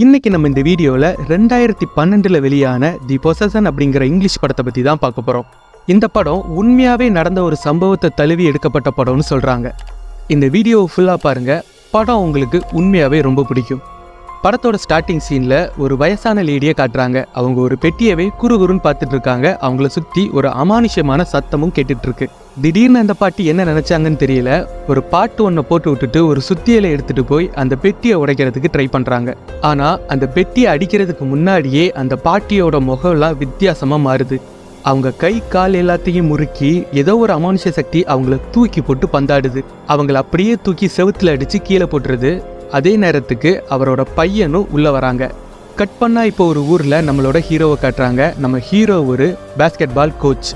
இன்னைக்கு நம்ம இந்த வீடியோவில் 2012 வெளியான தி பொசஷன் அப்படிங்கிற இங்கிலீஷ் படத்தை பற்றி தான் பார்க்க போகிறோம். இந்த படம் உண்மையாகவே நடந்த ஒரு சம்பவத்தை தழுவி எடுக்கப்பட்ட படம்னு சொல்கிறாங்க. இந்த வீடியோவை ஃபுல்லாக பாருங்கள், படம் உங்களுக்கு உண்மையாகவே ரொம்ப பிடிக்கும். படத்தோட ஸ்டார்டிங் சீனில் ஒரு வயசான லேடியை காட்டுறாங்க. அவங்க ஒரு பெட்டியவே குறுகுறுன்னு பார்த்துட்டு இருக்காங்க. அவங்கள சுற்றி ஒரு அமானுஷ்யமான சத்தமும் கேட்டுட்டு இருக்கு. திடீர்னு அந்த பாட்டி என்ன நினச்சாங்கன்னு தெரியல, ஒரு பாட்டு ஒன்றை போட்டு விட்டுட்டு ஒரு சுத்தியலை எடுத்துகிட்டு போய் அந்த பெட்டியை உடைக்கிறதுக்கு ட்ரை பண்ணுறாங்க. ஆனால் அந்த பெட்டியை அடிக்கிறதுக்கு முன்னாடியே அந்த பாட்டியோட முகம்லாம் வித்தியாசமாக மாறுது. அவங்க கை கால் எல்லாத்தையும் முறுக்கி ஏதோ ஒரு அமானுஷ்ய சக்தி அவங்கள தூக்கி போட்டு பந்தாடுது. அவங்கள அப்படியே தூக்கி செவுத்துல அடித்து கீழே போட்டுருது. அதே நேரத்துக்கு அவரோட பையனும் உள்ளே வராங்க. கட் பண்ணால் இப்போ ஒரு ஊரில் நம்மளோட ஹீரோவை காட்டுறாங்க. நம்ம ஹீரோ ஒரு பேஸ்கெட் பால் கோச்.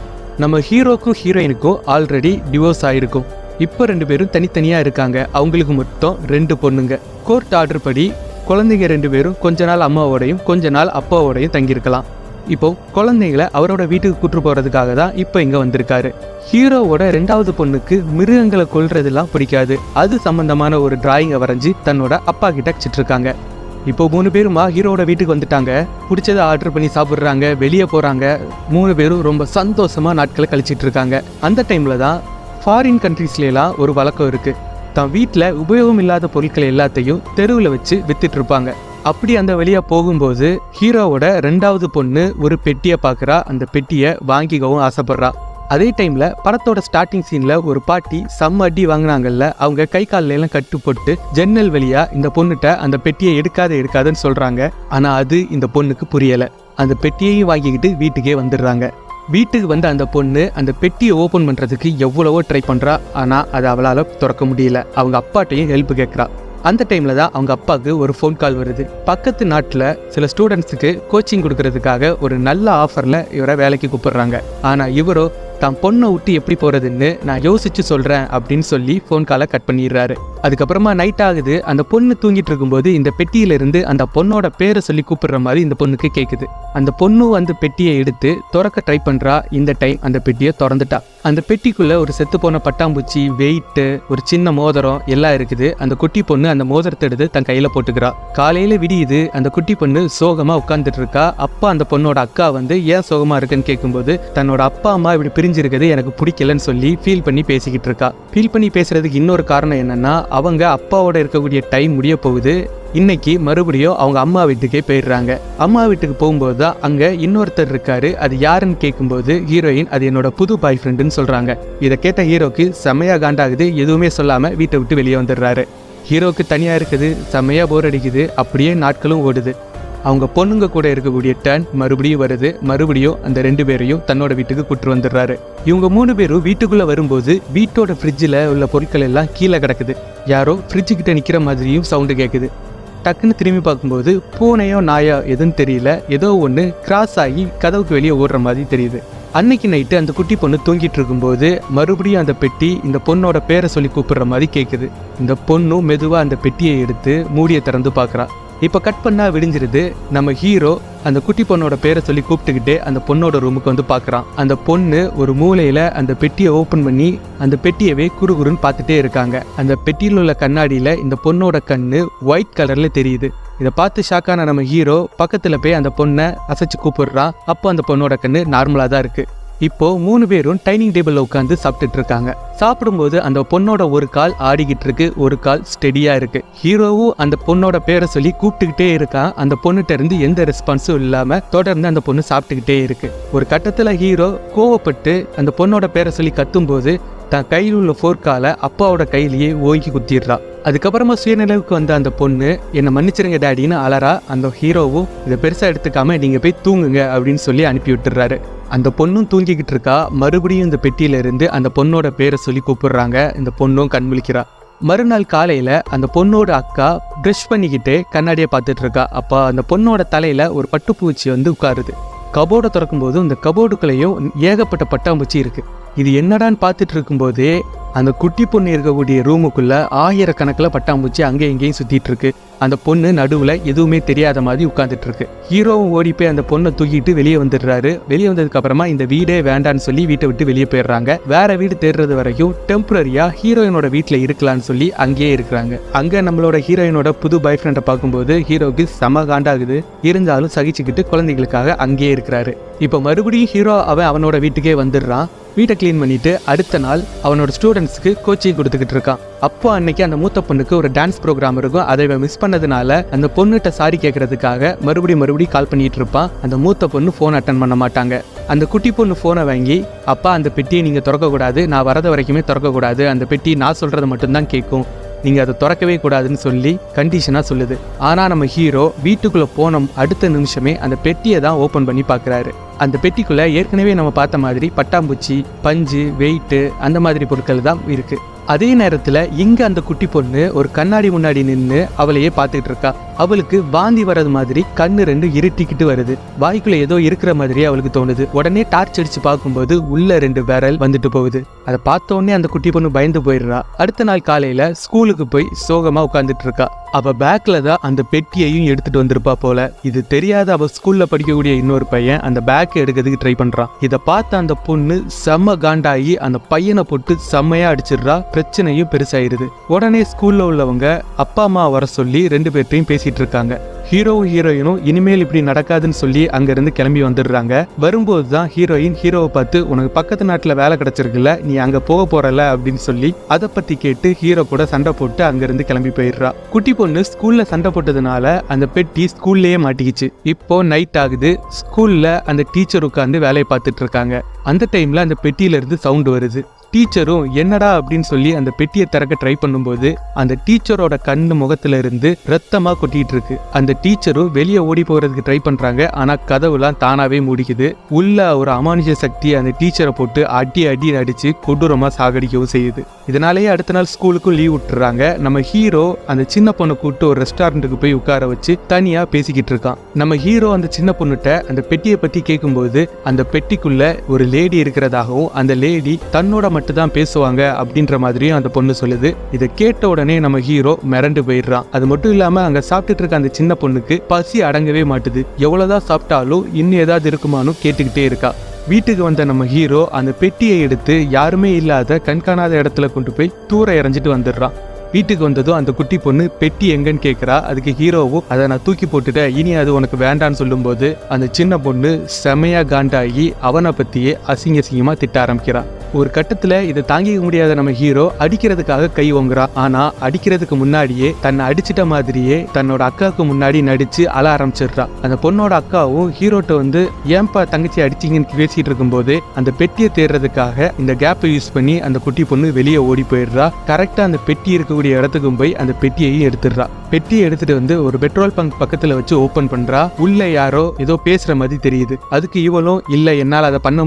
நம்ம ஹீரோக்கும் ஹீரோயினுக்கும் ஆல்ரெடி டிவோர்ஸ் ஆகிருக்கும். இப்போ 2 பேரும் தனித்தனியாக இருக்காங்க. அவங்களுக்கு மொத்தம் 2 பொண்ணுங்க. கோர்ட் ஆர்டர் படி குழந்தைங்க 2 பேரும் கொஞ்ச நாள் அம்மாவோடையும் கொஞ்ச நாள் அப்பாவோடையும் தங்கியிருக்கலாம். இப்போ குழந்தைங்களை அவரோட வீட்டுக்கு கூட்டு போகிறதுக்காக தான் இப்போ இங்கே வந்திருக்காரு. ஹீரோவோட 2வது பொண்ணுக்கு மிருகங்களை கொல்றதெல்லாம் பிடிக்காது. அது சம்பந்தமான ஒரு டிராயிங்கை வரைஞ்சி தன்னோட அப்பா கிட்ட வச்சுட்டு இருக்காங்க. இப்போ 3 பேருமா ஹீரோவோட வீட்டுக்கு வந்துட்டாங்க. பிடிச்சதை ஆர்டர் பண்ணி சாப்பிட்றாங்க, வெளியே போகிறாங்க. 3 பேரும் ரொம்ப சந்தோஷமாக நாட்களை கழிச்சிட்டு இருக்காங்க. அந்த டைமில் தான் ஃபாரின் கண்ட்ரீஸ்லாம் ஒரு வழக்கம் இருக்குது. தான் வீட்டில் உபயோகம் இல்லாத பொருட்கள் எல்லாத்தையும் தெருவில் வச்சு வித்துட்டு இருப்பாங்க. அப்படி அந்த வழியாக போகும்போது ஹீரோவோட 2வது பொண்ணு ஒரு பெட்டியை பார்க்குறா. அந்த பெட்டியை வாங்கிக்கவும் ஆசைப்படுறா. அதே டைமில் படத்தோட ஸ்டார்டிங் சீனில் ஒரு பாட்டி செம்ம அடி வாங்கினாங்கல்ல, அவங்க கை காலிலெல்லாம் கட்டு போட்டு ஜன்னல் வழியாக இந்த பொண்ணுகிட்ட அந்த பெட்டியை எடுக்காதுன்னு சொல்கிறாங்க. ஆனால் அது இந்த பொண்ணுக்கு புரியலை. அந்த பெட்டியையும் வாங்கிக்கிட்டு வீட்டுக்கே வந்துடுறாங்க. வீட்டுக்கு வந்து அந்த பொண்ணு அந்த பெட்டியை ஓப்பன் பண்ணுறதுக்கு எவ்வளவோ ட்ரை பண்ணுறா. ஆனால் அதை அவளால் திறக்க முடியல. அவங்க அப்பாட்டையும் ஹெல்ப் கேட்குறா. அந்த டைமில் தான் அவங்க அப்பாவுக்கு ஒரு ஃபோன் கால் வருது. பக்கத்து நாட்டில் சில ஸ்டூடெண்ட்ஸுக்கு கோச்சிங் கொடுக்கறதுக்காக ஒரு நல்ல ஆஃபரில் இவரை வேலைக்கு கூப்பிடுறாங்க. ஆனால் இவரோ தான் பொண்ணை விட்டு எப்படி போகிறதுன்னு நான் யோசிச்சு சொல்கிறேன் அப்படின்னு சொல்லி ஃபோன் காலை கட் பண்ணிடுறாரு. அதுக்கப்புறமா நைட் ஆகுது. அந்த பொண்ணு தூங்கிட்டு இருக்கும்போது இந்த பெட்டியிலிருந்து அந்த பொண்ணோட பேரை சொல்லி கூப்பிடுற மாதிரி இந்த பொண்ணுக்கு கேட்குது. அந்த பொண்ணு அந்த பெட்டியை எடுத்து திறக்க ட்ரை பண்ணுறா. இந்த டைம் அந்த பெட்டியை திறந்துட்டா. அந்த பெட்டிக்குள்ளே ஒரு செத்து போன பட்டாம்பூச்சி, வெயிட்டு, ஒரு சின்ன மோதிரம் எல்லாம் இருக்குது. அந்த குட்டி பொண்ணு அந்த மோதிரத்தை எடுத்து தன் கையில் போட்டுக்கிறா. காலையில் விடியுது. அந்த குட்டி பொண்ணு சோகமாக உட்காந்துட்டு இருக்கா. அப்பா அந்த பொண்ணோட அக்கா வந்து ஏன் சோகமாக இருக்குன்னு கேட்கும்போது தன்னோட அப்பா அம்மா இப்படி பிரிஞ்சிருக்குது எனக்கு பிடிக்கலன்னு சொல்லி ஃபீல் பண்ணி பேசிக்கிட்டு இருக்கா. ஃபீல் பண்ணி பேசுறதுக்கு இன்னொரு காரணம் என்னன்னா, அவங்க அப்பாவோட இருக்கக்கூடிய டைம் முடிய போகுது. இன்னைக்கு மறுபடியும் அவங்க அம்மா வீட்டுக்கே போயிடுறாங்க. அம்மா வீட்டுக்கு போகும்போது தான் அங்கே இன்னொருத்தர் இருக்காரு. அது யாருன்னு கேட்கும்போது ஹீரோயின் அது என்னோட புது பாய் ஃப்ரெண்டுன்னு சொல்கிறாங்க. இதை கேட்ட ஹீரோக்கு செம்மையா காண்டாகுது. எதுவுமே சொல்லாமல் வீட்டை விட்டு வெளியே வந்துடுறாரு. ஹீரோக்கு தனியாக இருக்குது, செம்மையாக போர் அடிக்குது. அப்படியே நாட்களும் ஓடுது. அவங்க பொண்ணுங்க கூட இருக்கக்கூடிய டர்ன் மறுபடியும் வருது. மறுபடியும் அந்த 2 பேரையும் தன்னோட வீட்டுக்கு கூட்டு வந்துடுறாரு. இவங்க 3 பேரும் வீட்டுக்குள்ளே வரும்போது வீட்டோட ஃப்ரிட்ஜில் உள்ள பொருட்கள் எல்லாம் கீழே கிடக்குது. யாரோ ஃப்ரிட்ஜுக்கிட்ட நிற்கிற மாதிரியும் சவுண்டு கேட்குது. டக்குன்னு திரும்பி பார்க்கும்போது பூனையோ நாயோ எதுன்னு தெரியல, ஏதோ ஒன்று கிராஸ் ஆகி கதவுக்கு வெளியே ஓடுற மாதிரி தெரியுது. அன்னைக்கு நைட்டு அந்த குட்டி பொண்ணு தூங்கிட்டு இருக்கும்போது மறுபடியும் அந்த பெட்டி இந்த பொண்ணோட பேரை சொல்லி கூப்பிடுற மாதிரி கேட்குது. இந்த பொண்ணும் மெதுவாக அந்த பெட்டியை எடுத்து மூடியை திறந்து பார்க்குறா. இப்போ கட் பண்ணால் விடிஞ்சிருது. நம்ம ஹீரோ அந்த குட்டி பொண்ணோட பேரை சொல்லி கூப்பிட்டுக்கிட்டே அந்த பொண்ணோட ரூமுக்கு வந்து பார்க்குறான். அந்த பொண்ணு ஒரு மூலையில் அந்த பெட்டியை ஓப்பன் பண்ணி அந்த பெட்டியவே குறுகுறுன்னு பார்த்துட்டே இருக்காங்க. அந்த பெட்டியில் உள்ள கண்ணாடியில் இந்த பொண்ணோட கண்ணு ஒயிட் கலரில் தெரியுது. இதை பார்த்து ஷாக்கான நம்ம ஹீரோ பக்கத்தில் போய் அந்த பொண்ணை அசைச்சு கூப்பிடுறான். அப்போ அந்த பொண்ணோட கண்ணு நார்மலாக தான் இருக்குது. இப்போ 3 பேரும் டைனிங் டேபிளில் உட்காந்து சாப்பிட்டுட்டு இருக்காங்க. சாப்பிடும்போது அந்த பொண்ணோட ஒரு கால் ஆடிக்கிட்டு இருக்கு, ஒரு கால் ஸ்டெடியா இருக்கு. ஹீரோவும் அந்த பொண்ணோட பேரை சொல்லி கூப்பிட்டுக்கிட்டே இருக்கான். அந்த பொண்ணுகிட்ட இருந்து எந்த ரெஸ்பான்ஸும் இல்லாம தொடர்ந்து அந்த பொண்ணு சாப்பிட்டுக்கிட்டே இருக்கு. ஒரு கட்டத்துல ஹீரோ கோவப்பட்டு அந்த பொண்ணோட பேரை சொல்லி கத்தும்போது தன் கையில் உள்ள ஃபோர்க்கால அப்பாவோட கையிலேயே ஓங்கி குத்திடுறா. அதுக்கப்புறமா சுயநிலைவுக்கு வந்த அந்த பொண்ணு என்னை மன்னிச்சிருங்க டேடின்னு அலறா. அந்த ஹீரோவும் இதை பெருசாக எடுத்துக்காம நீங்கள் போய் தூங்குங்க அப்படின்னு சொல்லி அனுப்பி விட்டுறாரு. அந்த பொண்ணும் தூங்கிக்கிட்டு இருக்கா. மறுபடியும் இந்த பெட்டியிலிருந்து அந்த பொண்ணோட பேரை சொல்லி கூப்பிடுறாங்க. இந்த பொண்ணும் கண் முழிக்கிறா. மறுநாள் காலையில் அந்த பொண்ணோட அக்கா ப்ரஷ் பண்ணிக்கிட்டே கண்ணாடியை பார்த்துட்டு இருக்கா. அப்போ அந்த பொண்ணோட தலையில் ஒரு பட்டுப்பூச்சி வந்து உட்காருது. கபோர்டை திறக்கும்போது இந்த கபோர்டுக்குள்ளேயும் ஏகப்பட்ட பட்டாம்பூச்சி இருக்குது. இது என்னடான்னு பார்த்துட்டு இருக்கும்போதே அந்த குட்டி பொண்ணு இருக்கக்கூடிய ரூமுக்குள்ள ஆயிரக்கணக்கில் பட்டாம்பூச்சி அங்கேயும் இங்கேயும் சுத்திட்டு இருக்கு. அந்த பொண்ணு நடுவில் எதுவுமே தெரியாத மாதிரி உட்காந்துட்டு இருக்கு. ஹீரோவும் ஓடி போய் அந்த பொண்ணை தூக்கிட்டு வெளியே வந்துடுறாரு. வெளியே வந்ததுக்கு அப்புறமா இந்த வீடே வேண்டான்னு சொல்லி வீட்டை விட்டு வெளியே போயிடுறாங்க. வேற வீடு தேடுறது வரைக்கும் டெம்பரரியா ஹீரோயினோட வீட்டில் இருக்கலாம்னு சொல்லி அங்கேயே இருக்கிறாங்க. அங்க நம்மளோட ஹீரோயினோட புது பாய் ஃப்ரெண்டை பார்க்கும்போது ஹீரோக்கு செம காண்டாகுது. இருந்தாலும் சகிச்சுக்கிட்டு குழந்தைகளுக்காக அங்கேயே இருக்கிறாரு. இப்போ மறுபடியும் ஹீரோ அவனோட வீட்டுக்கே வந்துடுறான். வீட்டை கிளீன் பண்ணிட்டு அடுத்த நாள் அவனோட ஸ்டூடெண்ட்ஸ்க்கு கோச்சிங் கொடுத்துக்கிட்டு இருக்கான். அப்போ அன்னைக்கு அந்த மூத்த பொண்ணுக்கு ஒரு டான்ஸ் ப்ரோக்ராம் இருக்கும். அதை மிஸ் பண்ணதுனால அந்த பொண்ணுகிட்ட சாரி கேட்கறதுக்காக மறுபடியும் கால் பண்ணிட்டு இருப்பான். அந்த மூத்த பொண்ணு ஃபோன் அட்டன் பண்ண மாட்டாங்க. அந்த குட்டி பொண்ணு ஃபோனை வாங்கி, அப்பா அந்த பெட்டியை நீங்கள் திறக்கக்கூடாது, நான் வரத வரைக்குமே திறக்கக்கூடாது, அந்த பெட்டி நான் சொல்கிறது மட்டும்தான் கேட்கும், நீங்கள் அதை திறக்கவே கூடாதுன்னு சொல்லி கண்டிஷனாக சொல்லுது. ஆனால் நம்ம ஹீரோ வீட்டுக்குள்ளே போன அடுத்த நிமிஷமே அந்த பெட்டியை தான் ஓப்பன் பண்ணி பார்க்குறாரு. அந்த பெட்டிக்குள்ளே ஏற்கனவே நம்ம பார்த்த மாதிரி பட்டாம்பூச்சி, பஞ்சு, வெயிட்டு அந்த மாதிரி பொருட்கள் தான் இருக்குது. அதே நேரத்தில் இங்கே அந்த குட்டி பொண்ணு ஒரு கண்ணாடி முன்னாடி நின்று அவளையே பார்த்துக்கிட்டு இருக்கா. அவளுக்கு வாந்தி வர்றது மாதிரி கண்ணு ரெண்டு இருட்டிக்கிட்டு வருது. வாய்க்குள்ள ஏதோ இருக்கிற மாதிரியே அவளுக்கு தோணுது. உடனே டார்ச் அடிச்சு பார்க்கும்போது உள்ள 2 விரல் வந்துட்டு போகுது. அதை பார்த்த உடனே அந்த குட்டி பொண்ணு பயந்து போயிடுறா. அடுத்த நாள் காலையில ஸ்கூலுக்கு போய் சோகமா உட்காந்துட்டு இருக்கா. அவ பேக்ல தான் அந்த பெட்டியையும் எடுத்துட்டு வந்திருப்பா போல. இது தெரியாத அவ ஸ்கூல்ல படிக்கக்கூடிய இன்னொரு பையன் அந்த பேக் எடுக்கிறதுக்கு ட்ரை பண்றான். இதை பார்த்த அந்த பொண்ணு செம்ம காண்டாகி அந்த பையனை போட்டு செம்மையா அடிச்சிடுறா. பிரச்சனையும் பெருசாயிருது. உடனே ஸ்கூல்ல உள்ளவங்க அப்பா அம்மா வர சொல்லி 2 பேர்ட்டையும் பேசிட்டு இருக்காங்க. ஹீரோவும் ஹீரோயினும் இனிமேல் இப்படி நடக்காதுன்னு சொல்லி அங்கிருந்து கிளம்பி வந்துடுறாங்க. வரும்போது தான் ஹீரோவை பார்த்து, உனக்கு பக்கத்து நாட்டுல வேலை கிடைச்சிருக்குல்ல, நீ அங்க போக போறல அப்படின்னு சொல்லி அதை பத்தி கேட்டு ஹீரோ கூட சண்டை போட்டு அங்கிருந்து கிளம்பி போயிடுறா. குட்டி பொண்ணு ஸ்கூல்ல சண்டை போட்டதுனால அந்த பெட்டி ஸ்கூல்லயே மாட்டிக்கிச்சு. இப்போ நைட் ஆகுது. ஸ்கூல்ல அந்த டீச்சர் உட்கார்ந்து வேலையை பார்த்துட்டு இருக்காங்க. அந்த டைம்ல அந்த பெட்டியில இருந்து சவுண்ட் வருது. டீச்சரும் என்னடா அப்படின்னு சொல்லி அந்த பெட்டியை திறக்க ட்ரை பண்ணும்போது அந்த டீச்சரோட கண்ணு முகத்துல இருந்து ரத்தமா கொட்டிட்டு இருக்கு. அந்த டீச்சரும் வெளியே ஓடி போகிறதுக்கு ட்ரை பண்றாங்க. ஆனா கதவுலாம் தானாவே மூடிக்குது. உள்ள ஒரு அமானுஷ சக்தி அந்த டீச்சரை போட்டு அடி அடிச்சு கொடூரமா சாகடிக்கவும் செய்யுது. இதனாலேயே அடுத்த நாள் ஸ்கூலுக்கும் லீவ் விட்டுறாங்க. நம்ம ஹீரோ அந்த சின்ன பொண்ணை கூப்பிட்டு ஒரு ரெஸ்டாரண்ட்டுக்கு போய் உட்கார வச்சு தனியா பேசிக்கிட்டு இருக்கான். நம்ம ஹீரோ அந்த சின்ன பொண்ணுகிட்ட அந்த பெட்டியை பத்தி கேட்கும்போது அந்த பெட்டிக்குள்ள ஒரு லேடி இருக்கிறதாகவும் அந்த லேடி தன்னோட மட்டும் தான் பேசுவாங்க அப்படின்ற மாதிரியும் அந்த பொண்ணு சொல்லுது. இதை கேட்ட உடனே நம்ம ஹீரோ மிரண்டு போயிடுறான். அது மட்டும் இல்லாம அங்க சாப்பிட்டுட்டு இருக்க அந்த சின்ன பொண்ணுக்கு பசி அடங்கவே மாட்டுது. எவ்வளவுதான் சாப்பிட்டாலும் இன்னும் ஏதாவது இருக்குமான்னு கேட்டுக்கிட்டே இருக்கா. வீட்டுக்கு வந்த நம்ம ஹீரோ அந்த பெட்டியை எடுத்து யாருமே இல்லாத கண்காணாத இடத்துல கொண்டு போய் தூர எறிஞ்சிட்டு வந்துடுறான். வீட்டுக்கு வந்ததும் அந்த குட்டி பொண்ணு பெட்டி எங்கன்னு கேட்குறா. அதுக்கு ஹீரோவும் அதை நான் தூக்கி போட்டுட்டேன், இனி அது உனக்கு வேண்டான்னு சொல்லும்போது அந்த சின்ன பொண்ணு செமையா காண்டாகி அவனை பற்றியே அசிங்கமா திட்ட ஆரம்பிக்கிறான். ஒரு கட்டத்தில் இதை தாங்கிக்க முடியாத நம்ம ஹீரோ அடிக்கிறதுக்காக கை ஓங்குறான். ஆனால் அடிக்கிறதுக்கு முன்னாடியே தன்னை அடிச்சிட்ட மாதிரியே தன்னோட அக்காவுக்கு முன்னாடி நடிச்சு அழ ஆரம்பிச்சிடுறான். அந்த பொண்ணோட அக்காவும் ஹீரோட்ட வந்து ஏன்பா தங்கச்சி அடிச்சிங்கன்னு பேசிட்டு இருக்கும்போது அந்த பெட்டியை தேடுறதுக்காக இந்த கேப்பை யூஸ் பண்ணி அந்த குட்டி பொண்ணு வெளியே ஓடி போயிடுறா. கரெக்டாக அந்த பெட்டி இருக்கக்கூடிய இடத்துக்கும் போய் அந்த பெட்டியையும் எடுத்துடுறா. பெட்டியை எடுத்துட்டு வந்து ஒரு பெட்ரோல் பங்க் பக்கத்துல வச்சு ஓபன் பண்றா. உள்ள யாரோ ஏதோ பேசுற மாதிரி தெரியுது. அதுக்கு இவளும் இல்ல என்னால அதை பண்ண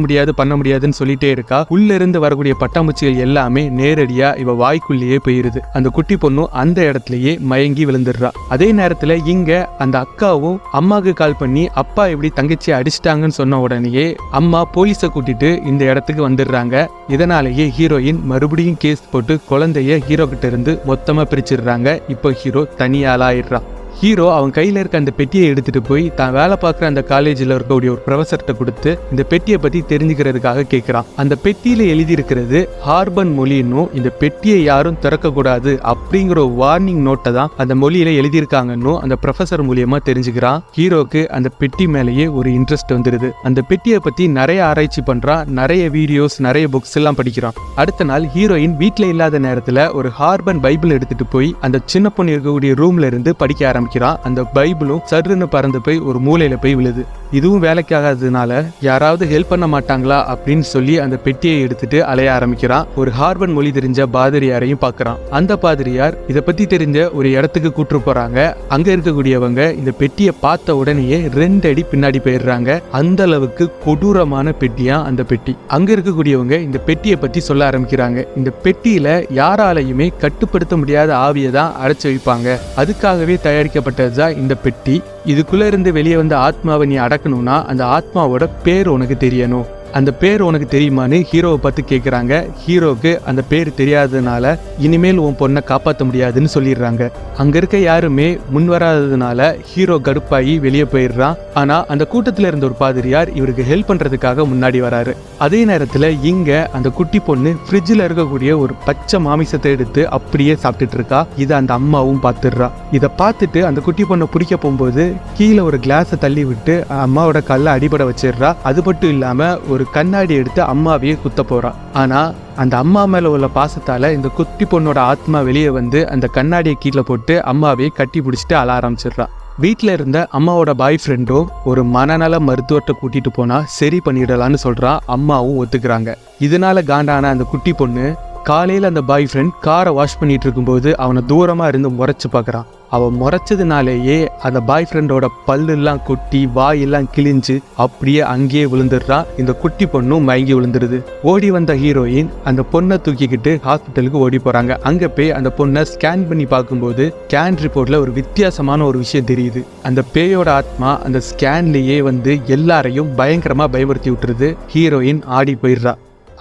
முடியாதுன்னு சொல்லிட்டே இருக்கா. உள்ள இருந்து வரக்கூடிய பட்டாம்பூச்சிகள் எல்லாமே நேரடியா இவ வாய்க்குள்ளேயே போயிருது. அந்த குட்டி பொண்ணும் அந்த இடத்துலயே மயங்கி விழுந்துடுறா. அதே நேரத்துல இங்க அந்த அக்காவும் அம்மாவுக்கு கால் பண்ணி அப்பா எப்படி தங்கச்சியை அடிச்சிட்டாங்கன்னு சொன்ன உடனேயே அம்மா போலீஸை கூட்டிட்டு இந்த இடத்துக்கு வந்துடுறாங்க. இதனாலேயே ஹீரோயின் மறுபடியும் கேஸ் போட்டு குழந்தைய ஹீரோ கிட்ட இருந்து மொத்தமா பிரிச்சிடுறாங்க. இப்போ ஹீரோ தனியாளாயிடுறான். ஹீரோ அவன் கையில் இருக்க அந்த பெட்டியை எடுத்துட்டு போய் தான் வேலை பார்க்குற அந்த காலேஜில் இருக்கக்கூடிய ஒரு ப்ரொஃபஸர்கிட்ட கொடுத்து இந்த பெட்டியை பற்றி தெரிஞ்சுக்கிறதுக்காக கேட்குறான். அந்த பெட்டியில் எழுதியிருக்கிறது ஹார்பன் மொழின்னும் இந்த பெட்டியை யாரும் திறக்கக்கூடாது அப்படிங்கிற ஒரு வார்னிங் நோட்டை தான் அந்த மொழியில எழுதியிருக்காங்கன்னு அந்த ப்ரொஃபஸர் மூலியமா தெரிஞ்சுக்கிறான். ஹீரோக்கு அந்த பெட்டி மேலேயே ஒரு இன்ட்ரெஸ்ட் வந்துடுது. அந்த பெட்டியை பற்றி நிறைய ஆராய்ச்சி பண்ணுறான். நிறைய வீடியோஸ், நிறைய புக்ஸ் எல்லாம் படிக்கிறான். அடுத்த நாள் ஹீரோயின் வீட்டில் இல்லாத நேரத்தில் ஒரு ஹார்பன் பைபிள் எடுத்துட்டு போய் அந்த சின்ன பொண்ணு இருக்கக்கூடிய ரூம்ல இருந்து படிக்க ஆரம்பிக்கிறான். அந்த பைபிளும் சர்ன்னு பறந்து போய் ஒரு மூலையில போய் விழுது. இதுவும் வேலைக்காகாததுனால யாராவது ஹெல்ப் பண்ண மாட்டாங்களா அப்படின்னு சொல்லி அந்த பெட்டியை எடுத்துட்டு அலைய ஆரம்பிக்கிறான். ஒரு ஹார்பன் மொழி தெரிஞ்ச பாதிரியாரையும் பார்க்கறான். அந்த பாதிரியார் இதை பத்தி தெரிஞ்ச ஒரு இடத்துக்கு கூட்டு போறாங்க. அங்க இருக்கக்கூடியவங்க இந்த பெட்டியை பார்த்த உடனேயே 2 அடி பின்னாடி போயிடுறாங்க. அந்த அளவுக்கு கொடூரமான பெட்டியா அந்த பெட்டி. அங்க இருக்கக்கூடியவங்க இந்த பெட்டியை பத்தி சொல்ல ஆரம்பிக்கிறாங்க. இந்த பெட்டியில யாராலையுமே கட்டுப்படுத்த முடியாத ஆவியை தான் அடைச்சு வைப்பாங்க. அதுக்காகவே தயாரிக்கப்பட்டதுதான் இந்த பெட்டி. இதுக்குள்ள இருந்து வெளியே வந்த ஆத்மாவை நீ அடக்கணும்னா அந்த ஆத்மாவோட பேர் உனக்கு தெரியணும். அந்த பேர் உனக்கு தெரியுமான்னு ஹீரோவை பார்த்து கேட்குறாங்க. ஹீரோவுக்கு அந்த பேர் தெரியாததுனால இனிமேல் உன் பொண்ணை காப்பாற்ற முடியாதுன்னு சொல்லிடுறாங்க. அங்கே இருக்க யாருமே முன் வராததுனால ஹீரோ கடுப்பாகி வெளியே போயிடுறான். ஆனால் அந்த கூட்டத்தில் இருந்த ஒரு பாதிரியார் இவருக்கு ஹெல்ப் பண்ணுறதுக்காக முன்னாடி வராரு. அதே நேரத்தில் இங்கே அந்த குட்டி பொண்ணு ஃப்ரிட்ஜில் இருக்கக்கூடிய ஒரு பச்சை மாமிசத்தை எடுத்து அப்படியே சாப்பிட்டுட்டு இருக்கா. இதை அந்த அம்மாவும் பார்த்துடுறா. இதை பார்த்துட்டு அந்த குட்டி பொண்ணை பிடிக்க போகும்போது கீழே ஒரு கிளாஸை தள்ளி விட்டு அம்மாவோட கல்லை அடிபட வச்சிடுறா. அது மட்டும் இல்லாமல் ஒரு கண்ணாடி எடுத்து அம்மாவையே குத்த போறா. ஆனா அந்த அம்மா மேல உள்ள பாசத்தால இந்த குட்டி பொண்ணோட ஆத்மா வெளியே வந்து அந்த கண்ணாடியை கீழே போட்டு அம்மாவையே கட்டி பிடிச்சிட்டு அழ ஆரம்பிச்சிடுறா. வீட்டில் இருந்த அம்மாவோட பாய் ஃப்ரெண்டும் ஒரு மனநல மருத்துவத்தை கூட்டிட்டு போனா சரி பண்ணிடலான்னு சொல்றா. அம்மாவும் ஒத்துக்கிறாங்க. இதனால காண்டான அந்த குட்டி பொண்ணு காலையில் அந்த பாய் ஃப்ரெண்ட் காரை வாஷ் பண்ணிட்டு இருக்கும்போது அவனை தூரமாக இருந்து முறைச்சு பார்க்குறான். அவன் முறைச்சதுனாலேயே அந்த பாய் ஃப்ரெண்டோட பல்லெல்லாம் கொட்டி வாயெல்லாம் கிழிஞ்சு அப்படியே அங்கேயே விழுந்துடுறான். இந்த குட்டி பொண்ணும் மயங்கி விழுந்துடுது. ஓடி வந்த ஹீரோயின் அந்த பொண்ணை தூக்கிக்கிட்டு ஹாஸ்பிட்டலுக்கு ஓடி போகிறாங்க. அங்கே போய் அந்த பொண்ணை ஸ்கேன் பண்ணி பார்க்கும்போது ஸ்கேன் ரிப்போர்ட்டில் ஒரு வித்தியாசமான ஒரு விஷயம் தெரியுது. அந்த பேயோட ஆத்மா அந்த ஸ்கேன்லேயே வந்து எல்லாரையும் பயங்கரமாக பயமுறுத்தி விட்டுருது. ஹீரோயின் ஆடி போயிடுறா.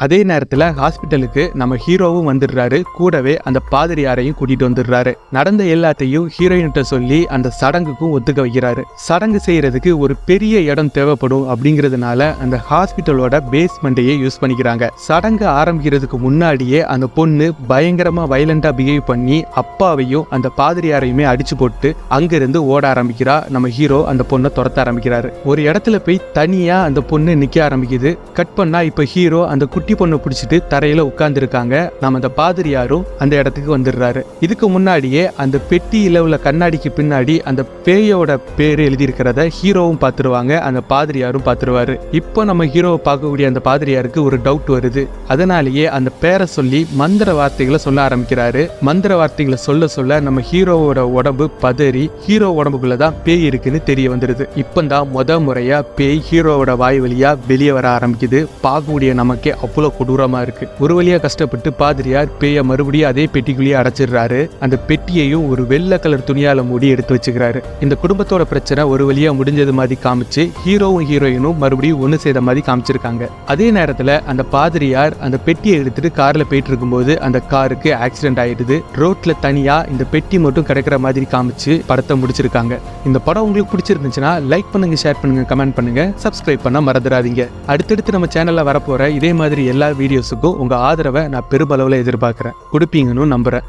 அதே நேரத்தில் ஹாஸ்பிட்டலுக்கு நம்ம ஹீரோவும் வந்துடுறாரு. கூடவே அந்த பாதிரியாரையும் கூட்டிட்டு வந்துடுறாரு. நடந்த எல்லாத்தையும் ஹீரோயின்கிட்ட சொல்லி அந்த சடங்குக்கும் ஒத்துக்க வைக்கிறாரு. சடங்கு செய்யறதுக்கு ஒரு பெரிய இடம் தேவைப்படும் அப்படிங்கிறதுனால அந்த ஹாஸ்பிட்டலோட பேஸ்மெண்ட்டையே யூஸ் பண்ணிக்கிறாங்க. சடங்கு ஆரம்பிக்கிறதுக்கு முன்னாடியே அந்த பொண்ணு பயங்கரமா வயலண்டா பிஹேவ் பண்ணி அப்பாவையும் அந்த பாதிரியாரையுமே அடிச்சு போட்டு அங்கிருந்து ஓட ஆரம்பிக்கிறா. நம்ம ஹீரோ அந்த பொண்ணை துரத்த ஆரம்பிக்கிறாரு. ஒரு இடத்துல போய் தனியா அந்த பொண்ணு நிக்க ஆரம்பிக்குது. கட் பண்ணா இப்ப ஹீரோ அந்த குட்டி பொண்ணை பிடிச்சிட்டு தரையில உட்கார்ந்து இருக்காங்க. நம்ம அந்த பாதிரியாரும் அந்த இடத்துக்கு வந்துடுறாரு. இதுக்கு முன்னாடியே அந்த பெட்டியில உள்ள கண்ணாடிக்கு பின்னாடி அந்த பேயோட பேரு எழுதி இருக்கிறத ஹீரோவும் பார்த்துருவாங்க. அந்த பாதிரியாரும் பார்த்துருவாரு. இப்போ நம்ம ஹீரோவை பார்க்கக்கூடிய அந்த பாதிரியாருக்கு ஒரு டவுட் வருது. அதனாலேயே அந்த பேரை சொல்லி மந்திர வார்த்தைகளை சொல்ல ஆரம்பிக்கிறாரு. மந்திர வார்த்தைகளை சொல்ல சொல்ல நம்ம ஹீரோவோட உடம்பு பதறி ஹீரோ உடம்புக்குள்ளதான் பேய் இருக்குன்னு தெரிய வந்துடுது. இப்பந்தான் முறையா பேய் ஹீரோவோட வாய் வழியா வெளியே வர ஆரம்பிக்குது. பார்க்கக்கூடிய நமக்கே அவ்வளோ கொடூரமா இருக்கு. ஒரு வழியா கஷ்டப்பட்டு பாதிரியார் பேய மறுபடியும் அதே பெட்டிக்குள்ளேயே அடைச்சிடுறாரு. அந்த பெட்டியையும் ஒரு வெள்ளை கலர் துணியால மூடி எடுத்து வச்சுக்கிறாரு. இந்த குடும்பத்தோட பிரச்சனை ஒரு வழியா முடிஞ்சது மாதிரி காமிச்சு ஹீரோவும் ஹீரோயினும் மறுபடியும் ஒண்ணு செய்த மாதிரி காமிச்சிருக்காங்க. அதே நேரத்துல அந்த பாதிரியார் அந்த பெட்டியை எடுத்துட்டு கார்ல போயிட்டு இருக்கும்போது அந்த காருக்கு ஆக்சிடென்ட் ஆயிடுது. ரோட்ல தனியா இந்த பெட்டி மட்டும் கிடைக்கிற மாதிரி காமிச்சு படத்தை முடிச்சிருக்காங்க. இந்த படம் உங்களுக்கு பிடிச்சிருந்துச்சுன்னா லைக் பண்ணுங்க, ஷேர் பண்ணுங்க, கமெண்ட் பண்ணுங்க, சப்ஸ்கிரைப் பண்ண மறந்துடாதீங்க. அடுத்தடுத்து நம்ம சேனல்ல வரப்போற இதே மாதிரி எல்லா வீடியோஸுக்கும் உங்க ஆதரவை நான் பெருமளவில் எதிர்பார்க்கிறேன். கொடுப்பீங்கன்னு நம்புறேன்.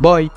பாய்.